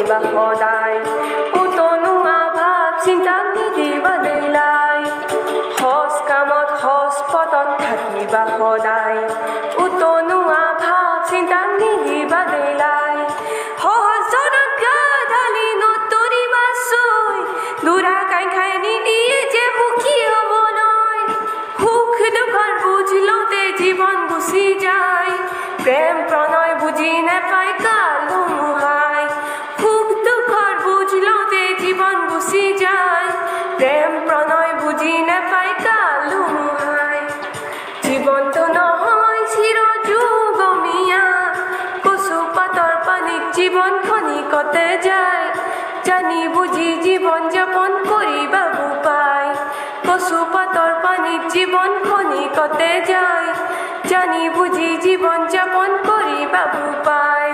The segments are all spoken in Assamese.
থাকিবা সদায় উতনুৱা ভাৱ চিন্তা নিদিবা দেলাই সজ কামত সজ পথত থাকিবা সদায় উতনুৱা ভাৱ চিন্তা নিদিবা দেলাই সহজত গা ঢালি নতৰিবা চৈ দূৰা কাইখাই নিদিয়ে যে সুখী হ'ব নয় সুখ দুখৰ বুজ লওঁতে জীৱন গুচি যায় প্ৰেম প্ৰণয় বুজি নেপায় কালো মুহাই সুখ দুখৰ বুজ লওঁতে জীৱন গুচি যায় প্ৰেম প্ৰণয় বুজি নেপায় কালো মুহাই জীৱনটো নহয় চিৰযুগমীয়া কচু পাতৰ পানীত জীৱন ক্ষণিকতে যায় জানি বুজি জীৱন যাপন কৰিবা বোপাই কচু পাতৰ পানীত জীৱন ক্ষণিকতে যায় জানি বুজি জীৱন যাপন কৰিবা বোপাই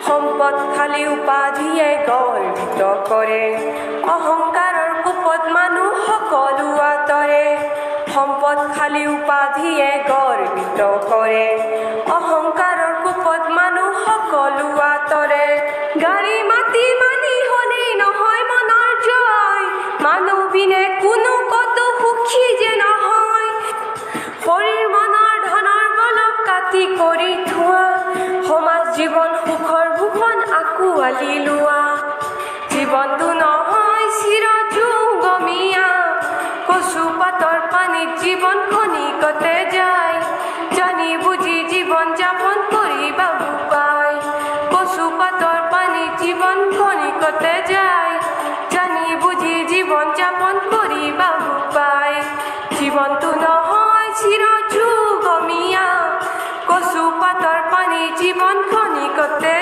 সম্পদ খালি উপাধিয়ে গৰ্বিত কৰে অহংকাৰৰ কোপত মানুহ সকলো আঁতৰে সম্পদ খালি উপাধিয়ে গৰ্বিত কৰে অহংকাৰৰ কোপত মানুহ সকলো আঁতৰে গাড়ী মাটি মানি হ'লেই নহয় মনৰ জয় মানুহ বিনে কোনো কতো সুখী যে নহয় শৰীৰ মনৰ ধনৰ বলক কাটি কৰি থোৱা সমাজ জীৱন সুখৰ ভূষণ আঁকোৱালি লোৱা জীৱনটো নহয় চিৰযুগমীয়া কচু পাতৰ পানীত জীৱন ক্ষণিকতে যায় জানি বুজি জীৱন যাপন কৰিবা বোপাই কচু পাতৰ পানীত জীৱন ক্ষণিকতে যায় জানি বুজি জীৱন যাপন কৰিবা বোপাই জীৱনটো নহয় চিৰযুগমীয়া কচু পাতৰ পানীত জীৱন ক্ষণিকতে